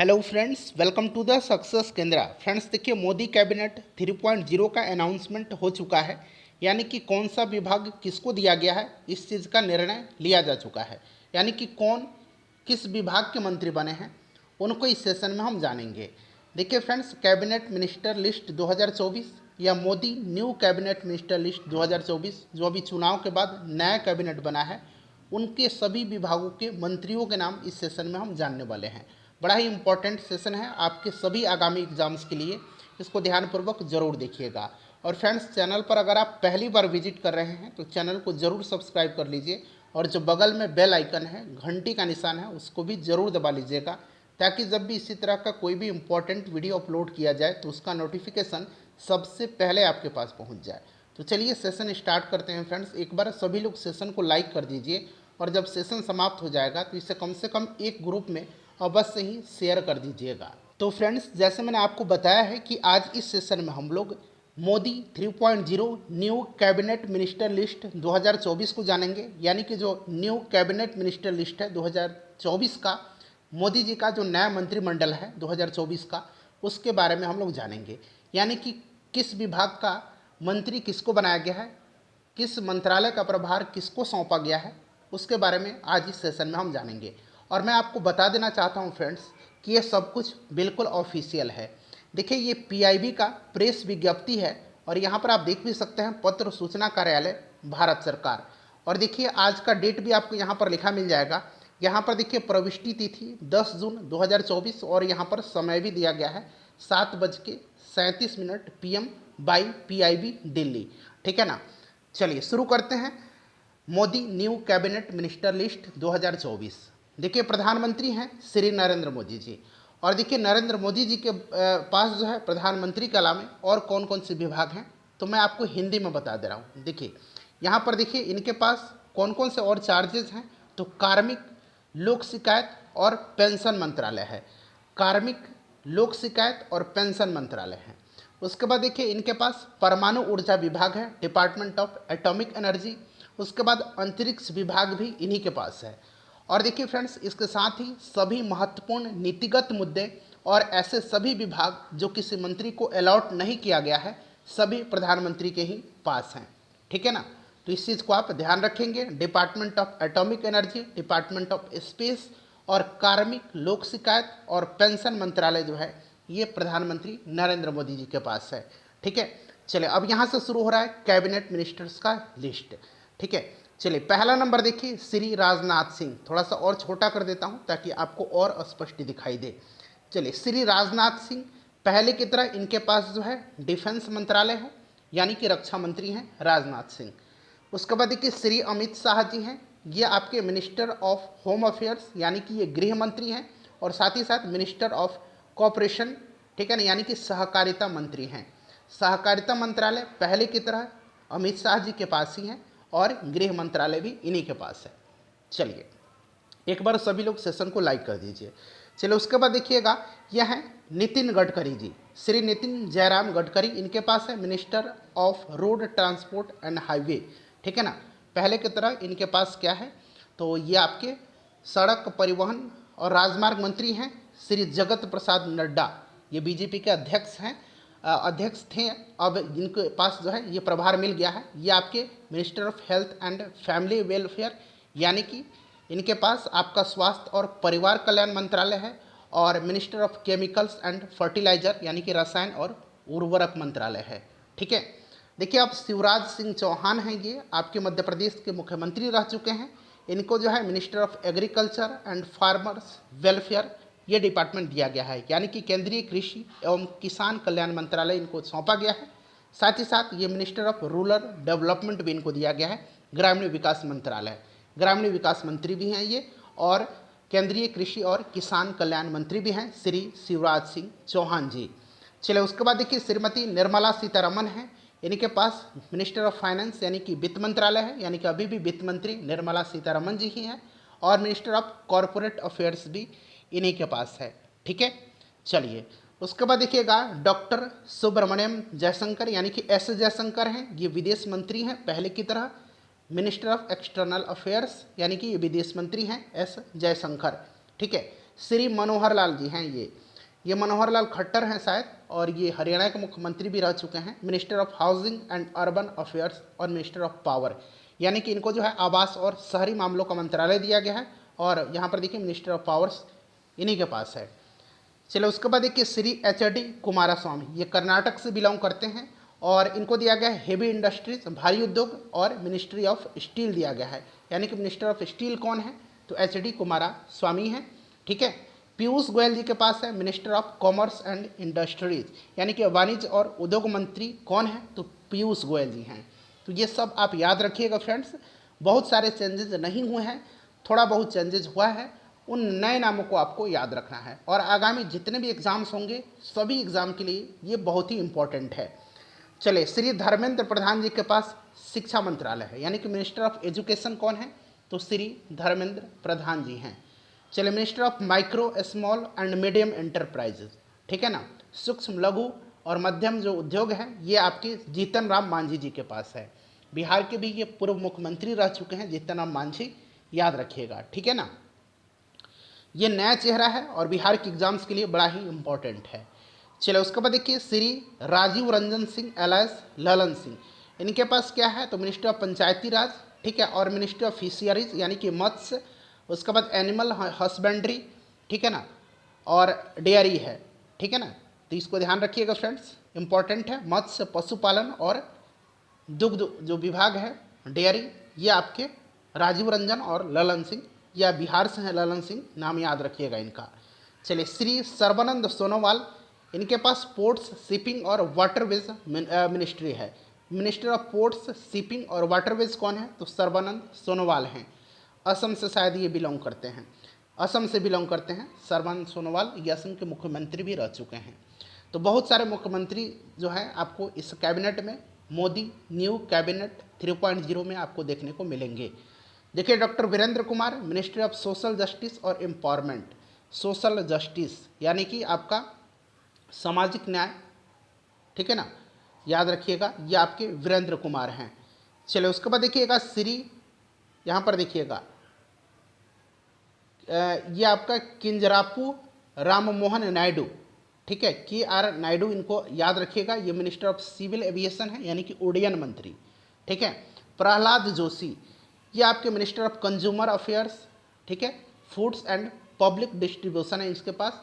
Hello friends, welcome to the success Kendra. Friends देखिए, Modi cabinet 3.0 का announcement हो चुका है, यानी कि कौन सा विभाग किसको दिया गया है इस चीज़ का निर्णय लिया जा चुका है। यानी कि कौन किस विभाग के मंत्री बने हैं उनको इस सेशन में हम जानेंगे। देखिए फ्रेंड्स, कैबिनेट मिनिस्टर लिस्ट 2024 या Modi new cabinet minister list 2024 जो अभी चुनाव के बाद नया कैबिनेट बना है, उनके सभी विभागों के मंत्रियों के नाम इस सेशन में हम जानने वाले हैं। बड़ा ही इंपॉर्टेंट सेशन है आपके सभी आगामी एग्जाम्स के लिए, इसको ध्यानपूर्वक जरूर देखिएगा। और फ्रेंड्स, चैनल पर अगर आप पहली बार विजिट कर रहे हैं तो चैनल को जरूर सब्सक्राइब कर लीजिए, और जो बगल में बेल आइकन है, घंटी का निशान है, उसको भी जरूर दबा लीजिएगा, ताकि जब भी इसी तरह का कोई भी इंपॉर्टेंट वीडियो अपलोड किया जाए तो उसका नोटिफिकेशन सबसे पहले आपके पास पहुंच जाए। तो चलिए सेशन स्टार्ट करते हैं फ्रेंड्स। एक बार सभी लोग सेशन को लाइक कर दीजिए, और जब सेशन समाप्त हो जाएगा तो इसे कम से कम एक ग्रुप में अवश्य ही शेयर कर दीजिएगा। तो फ्रेंड्स, जैसे मैंने आपको बताया है कि आज इस सेशन में हम लोग Modi 3.0 new cabinet minister list 2024 को जानेंगे। यानी कि जो न्यू कैबिनेट मिनिस्टर लिस्ट है 2024 का, मोदी जी का जो नया मंत्रिमंडल है 2024 का, उसके बारे में हम लोग जानेंगे। यानी कि किस विभाग का मंत्री किसको बनाया गया है, किस मंत्रालय का प्रभार किसको सौंपा गया है, उसके बारे में आज इस सेशन में हम जानेंगे। और मैं आपको बता देना चाहता हूं फ्रेंड्स कि ये सब कुछ बिल्कुल ऑफिशियल है। देखिए, ये पीआईबी का प्रेस विज्ञप्ति है, और यहाँ पर आप देख भी सकते हैं पत्र सूचना कार्यालय भारत सरकार। और देखिए, आज का डेट भी आपको यहाँ पर लिखा मिल जाएगा। यहाँ पर देखिए प्रविष्टि तिथि 10 जून 2024, और यहाँ पर समय भी दिया गया है 7:37 PM बाई पीआईबी दिल्ली। ठीक है ना। चलिए शुरू करते हैं। Modi new cabinet minister list 2024। देखिए, प्रधानमंत्री हैं श्री नरेंद्र मोदी जी। और देखिए, नरेंद्र मोदी जी के पास जो है प्रधानमंत्री के अलावा और कौन कौन से विभाग हैं, तो मैं आपको हिंदी में बता दे रहा हूँ। देखिए यहाँ पर देखिए इनके पास कौन कौन से और चार्जेस हैं, तो कार्मिक, लोक शिकायत और पेंशन मंत्रालय है। कार्मिक, लोक शिकायत और पेंशन मंत्रालय है। उसके बाद देखिए इनके पास परमाणु ऊर्जा विभाग है, डिपार्टमेंट ऑफ एटॉमिक एनर्जी। उसके बाद अंतरिक्ष विभाग भी इन्हीं के पास है। और देखिए फ्रेंड्स, इसके साथ ही सभी महत्वपूर्ण नीतिगत मुद्दे और ऐसे सभी विभाग जो किसी मंत्री को अलॉट नहीं किया गया है, सभी प्रधानमंत्री के ही पास हैं। ठीक है ना। तो इस चीज़ को आप ध्यान रखेंगे। Department of atomic energy, department of space और कार्मिक, लोक शिकायत और पेंशन मंत्रालय जो है ये प्रधानमंत्री नरेंद्र मोदी जी के पास है। ठीक है। चलिए अब यहाँ से शुरू हो रहा है कैबिनेट मिनिस्टर्स का लिस्ट। ठीक है। चलिए पहला नंबर देखिए श्री राजनाथ सिंह। थोड़ा सा और छोटा कर देता हूँ ताकि आपको और स्पष्ट दिखाई दे। चलिए, श्री राजनाथ सिंह पहले की तरह इनके पास जो है डिफेंस मंत्रालय है, यानी कि रक्षा मंत्री हैं राजनाथ सिंह। उसके बाद देखिए श्री अमित शाह जी हैं, ये आपके मिनिस्टर ऑफ होम अफेयर्स, यानी कि ये गृह मंत्री हैं, और साथ ही साथ मिनिस्टर ऑफ कॉपरेशन, ठीक है ना, यानी कि सहकारिता मंत्री हैं। सहकारिता मंत्रालय पहले की तरह अमित शाह जी के पास ही है, और गृह मंत्रालय भी इन्हीं के पास है। चलिए एक बार सभी लोग सेशन को लाइक कर दीजिए। चलिए उसके बाद देखिएगा, यह है नितिन गडकरी जी, श्री नितिन जयराम गडकरी, इनके पास है minister of road transport and highway. ठीक है ना। पहले की तरह इनके पास क्या है, तो ये आपके सड़क परिवहन और राजमार्ग मंत्री हैं श्री जगत प्रसाद नड्डा। ये बीजेपी के अध्यक्ष हैं, अध्यक्ष थे, अब इनके पास जो है ये प्रभार मिल गया है। ये आपके minister of health and family welfare, यानी कि इनके पास आपका स्वास्थ्य और परिवार कल्याण मंत्रालय है, और minister of chemicals and fertilizer, यानी कि रसायन और उर्वरक मंत्रालय है। ठीक है। देखिए अब शिवराज सिंह चौहान हैं, ये आपके मध्य प्रदेश के मुख्यमंत्री रह चुके हैं। इनको जो है minister of agriculture and farmers welfare ये डिपार्टमेंट दिया गया है, यानी कि केंद्रीय कृषि एवं किसान कल्याण मंत्रालय इनको सौंपा गया है। साथ ही साथ ये मिनिस्टर ऑफ रूरल डेवलपमेंट भी इनको दिया गया है, ग्रामीण विकास मंत्रालय, ग्रामीण विकास मंत्री भी हैं ये, और केंद्रीय कृषि और किसान कल्याण मंत्री भी हैं श्री शिवराज सिंह चौहान जी। चलिए उसके बाद देखिए श्रीमती निर्मला सीतारमन हैं, इनके पास मिनिस्टर ऑफ फाइनेंस, यानी कि वित्त मंत्रालय है, यानी कि अभी भी वित्त मंत्री निर्मला सीतारमन जी ही हैं, और मिनिस्टर ऑफ कॉरपोरेट अफेयर्स भी इन्हीं के पास है। ठीक है। चलिए उसके बाद देखिएगा डॉक्टर सुब्रमण्यम जयशंकर, यानी कि एस जयशंकर हैं, ये विदेश मंत्री हैं पहले की तरह, मिनिस्टर ऑफ एक्सटर्नल अफेयर्स, यानी कि ये विदेश मंत्री हैं एस जयशंकर। ठीक है। श्री मनोहर लाल जी हैं। ये मनोहर लाल खट्टर हैं शायद, और ये हरियाणा के मुख्यमंत्री भी रह चुके हैं। Minister of housing and urban affairs और मिनिस्टर ऑफ पावर, यानी कि इनको जो है आवास और शहरी मामलों का मंत्रालय दिया गया है, और यहाँ पर देखिए मिनिस्टर ऑफ पावर्स इन्हीं के पास है। चलो उसके बाद देखिए श्री एच.डी. कुमारस्वामी, ये कर्नाटक से बिलोंग करते हैं, और इनको दिया गया है हेवी इंडस्ट्रीज, भारी उद्योग और मिनिस्ट्री ऑफ स्टील दिया गया है। यानी कि मिनिस्टर ऑफ स्टील कौन है? तो एच.डी. कुमारस्वामी हैं। ठीक है। पीयूष गोयल जी के पास है minister of commerce and industries, यानी कि वाणिज्य और उद्योग मंत्री कौन है? तो पीयूष गोयल जी हैं। तो ये सब आप याद रखिएगा फ्रेंड्स। बहुत सारे चेंजेस नहीं हुए हैं, थोड़ा बहुत चेंजेस हुआ है, उन नए नामों को आपको याद रखना है। और आगामी जितने भी एग्ज़ाम्स होंगे सभी एग्ज़ाम के लिए ये बहुत ही इम्पोर्टेंट है। चले, श्री धर्मेंद्र प्रधान जी के पास शिक्षा मंत्रालय है, यानी कि मिनिस्टर ऑफ एजुकेशन कौन है? तो श्री धर्मेंद्र प्रधान जी हैं। चलिए, minister of micro small and medium enterprises, ठीक है ना, सूक्ष्म लघु और मध्यम जो उद्योग हैं, ये आपके जीतन राम मांझी जी के पास है। बिहार के भी ये पूर्व मुख्यमंत्री रह चुके हैं जीतन राम मांझी, याद रखिएगा। ठीक है ना, ये नया चेहरा है और बिहार के एग्जाम्स के लिए बड़ा ही इंपॉर्टेंट है। चलिए उसके बाद देखिए श्री राजीव रंजन सिंह एलायस ललन सिंह, इनके पास क्या है? तो मिनिस्ट्री ऑफ पंचायती राज, ठीक है, और मिनिस्ट्री ऑफ फिशरीज यानी कि मत्स्य, उसके बाद एनिमल हस्बेंड्री, ठीक है ना, और डेयरी है। ठीक है ना, तो इसको ध्यान रखिएगा फ्रेंड्स, इंपॉर्टेंट है। मत्स्य, पशुपालन और दुग्ध जो विभाग है, डेयरी, ये आपके राजीव रंजन और ललन सिंह, या बिहार से हैं ललन सिंह, नाम याद रखिएगा इनका। चलिए, श्री सर्बानंद सोनोवाल, इनके पास पोर्ट्स, शिपिंग और वाटरवेज मिनिस्ट्री है। मिनिस्टर ऑफ पोर्ट्स, शिपिंग और वाटरवेज कौन है? तो सर्बानंद सोनोवाल हैं। असम से शायद ये बिलोंग करते हैं, असम से बिलोंग करते हैं सर्बानंद सोनोवाल, ये असम के मुख्यमंत्री भी रह चुके हैं। तो बहुत सारे मुख्यमंत्री जो हैं आपको इस कैबिनेट में, मोदी न्यू कैबिनेट 3.0 में आपको देखने को मिलेंगे। देखिए, doctor Virendra Kumar, ministry of social justice और एम्पावरमेंट, सोशल जस्टिस यानी कि आपका सामाजिक न्याय, ठीक है ना, याद रखिएगा, ये आपके वीरेंद्र कुमार हैं। चलिए उसके बाद देखिएगा श्री, यहाँ पर देखिएगा ये आपका किंजरापू राम मोहन नायडू, ठीक है, KR नायडू, इनको याद रखिएगा, ये मिनिस्टर ऑफ सिविल एविएशन है, यानी कि उड्डयन मंत्री। ठीक है। प्रहलाद जोशी, ये आपके मिनिस्टर ऑफ कंज्यूमर अफेयर्स, ठीक है, फूड्स एंड पब्लिक डिस्ट्रीब्यूशन है इसके पास,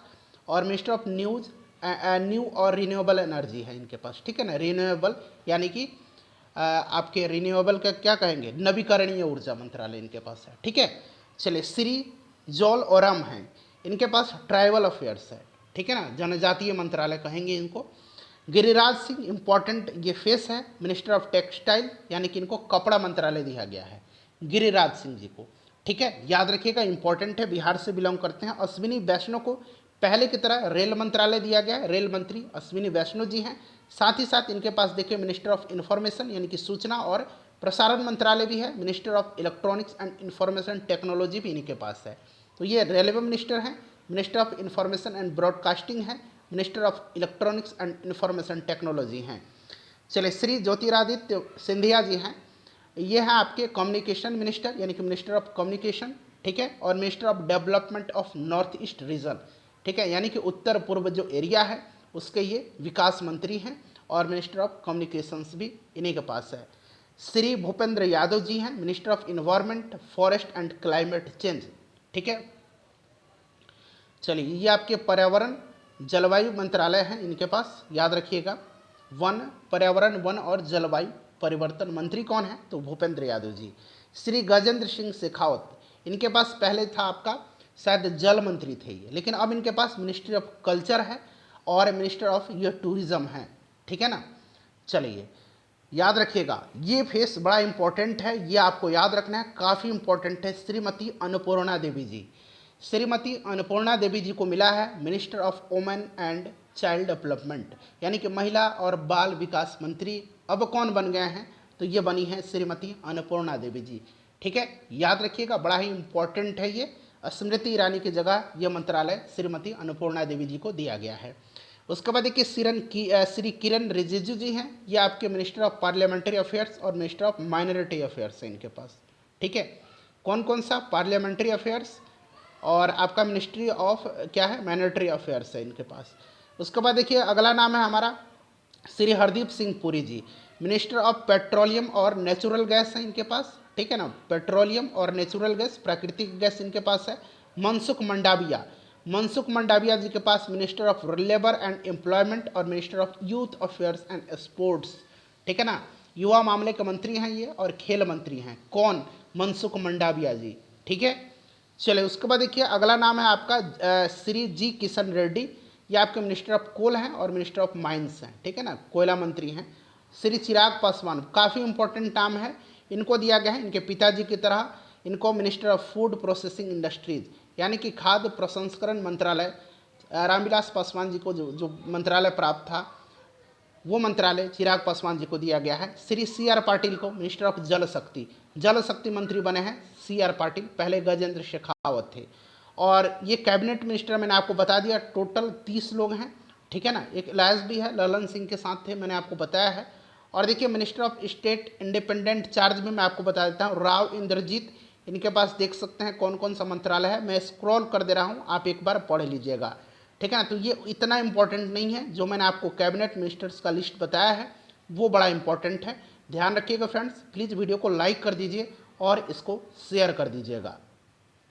और मिनिस्टर ऑफ न्यू और रिन्यूएबल एनर्जी है इनके पास। ठीक है ना, रिन्यूएबल यानी कि आपके रिन्यूएबल का क्या कहेंगे, नवीकरणीय ऊर्जा मंत्रालय इनके पास है। ठीक है। चलिए, श्री जॉल ओराम हैं, इनके पास ट्राइबल अफेयर्स है, ठीक है ना, जनजातीय मंत्रालय कहेंगे इनको। गिरिराज सिंह, इंपॉर्टेंट ये फेस है, मिनिस्टर ऑफ टेक्सटाइल, यानी कि इनको कपड़ा मंत्रालय दिया गया है गिरिराज सिंह जी को। ठीक है, याद रखिएगा, इंपॉर्टेंट है, बिहार से बिलोंग करते हैं। अश्विनी वैष्णव को पहले की तरह रेल मंत्रालय दिया गया है, रेल मंत्री अश्विनी वैष्णव जी हैं। साथ ही साथ इनके पास देखिए मिनिस्टर ऑफ इन्फॉर्मेशन यानी कि सूचना और प्रसारण मंत्रालय भी है, minister of electronics and information technology भी इनके पास है। तो ये रेलवे मिनिस्टर हैं, minister of information and broadcasting है, minister of electronics and information technology हैं। चलिए, श्री ज्योतिरादित्य सिंधिया जी हैं, ये हैं आपके कम्युनिकेशन मिनिस्टर यानी कि मिनिस्टर ऑफ कम्युनिकेशन, ठीक है, और minister of development of north east region, ठीक है, यानी कि उत्तर पूर्व जो एरिया है उसके ये विकास मंत्री हैं, और मिनिस्टर ऑफ कम्युनिकेशंस भी इन्हीं के पास है। श्री भूपेंद्र यादव जी हैं, minister of environment, forest and climate change, ठीक है। चलिए, ये आपके पर्यावरण जलवायु मंत्रालय है इनके पास, याद रखिएगा। वन, पर्यावरण, वन और जलवायु परिवर्तन मंत्री कौन है? तो भूपेंद्र यादव जी। श्री गजेंद्र सिंह शेखावत, इनके पास पहले था आपका शायद जल मंत्री थे ये, लेकिन अब इनके पास मिनिस्ट्री ऑफ कल्चर है और मिनिस्टर ऑफ ये टूरिज्म है, ठीक है ना। चलिए, याद रखिएगा, ये फेस बड़ा इंपॉर्टेंट है, ये आपको याद रखना है, काफ़ी इंपॉर्टेंट है। श्रीमती अन्नपूर्णा देवी जी, श्रीमती अन्नपूर्णा देवी जी को मिला है minister of women and child development, यानी कि महिला और बाल विकास मंत्री अब कौन बन गए हैं? तो ये बनी है श्रीमती अन्नपूर्णा देवी जी। ठीक है, याद रखिएगा, बड़ा ही इंपॉर्टेंट है ये। स्मृति ईरानी की जगह ये मंत्रालय श्रीमती अन्नपूर्णा देवी जी को दिया गया है। उसके बाद देखिए श्री किरण रिजिजू जी हैं, ये आपके मिनिस्टर ऑफ पार्लियामेंट्री अफेयर्स और मिनिस्टर ऑफ माइनॉरिटी अफेयर्स है इनके पास। ठीक है, कौन कौन सा? पार्लियामेंट्री अफेयर्स, और आपका मिनिस्ट्री ऑफ क्या है, मैनेटरी अफेयर्स है इनके पास। उसके बाद देखिए अगला नाम है हमारा श्री हरदीप सिंह पुरी जी, मिनिस्टर ऑफ पेट्रोलियम और नेचुरल गैस है इनके पास, ठीक है ना, पेट्रोलियम और नेचुरल गैस, प्राकृतिक गैस इनके पास है। मनसुख मंडाविया, मनसुख मंडाविया जी के पास minister of labour and employment और minister of youth affairs and sports, ठीक है ना, युवा मामले के मंत्री हैं ये और खेल मंत्री हैं। कौन? मनसुख मंडाविया जी, ठीक है। चलिए उसके बाद देखिए अगला नाम है आपका श्री जी किशन रेड्डी, ये आपके मिनिस्टर ऑफ कोल हैं और मिनिस्टर ऑफ माइंस हैं, ठीक है ना, कोयला मंत्री हैं। श्री चिराग पासवान, काफ़ी इंपॉर्टेंट नाम है, इनको दिया गया है इनके पिताजी की तरह, इनको minister of food processing industries यानी कि खाद्य प्रसंस्करण मंत्रालय, रामविलास पासवान जी को जो मंत्रालय प्राप्त था वो मंत्रालय चिराग पासवान जी को दिया गया है। श्री सी आर पाटिल को मिनिस्टर ऑफ जल शक्ति, जल शक्ति मंत्री बने हैं सी आर पाटिल, पहले गजेंद्र शेखावत थे। और ये कैबिनेट मिनिस्टर मैंने आपको बता दिया टोटल 30 लोग हैं, ठीक है ना, एक इलायस भी है, ललन सिंह के साथ थे, मैंने आपको बताया है। और देखिए minister of state independent charge में मैं आपको बता देता हूँ, राव इंद्रजीत, इनके पास देख सकते हैं कौन कौन सा मंत्रालय है, मैं स्क्रॉल कर दे रहा हूँ, आप एक बार पढ़ लीजिएगा, ठीक है ना। तो ये इतना इंपॉर्टेंट नहीं है, जो मैंने आपको कैबिनेट मिनिस्टर्स का लिस्ट बताया है वो बड़ा इंपॉर्टेंट है। ध्यान रखिएगा फ्रेंड्स, प्लीज़ वीडियो को लाइक कर दीजिए और इसको शेयर कर दीजिएगा।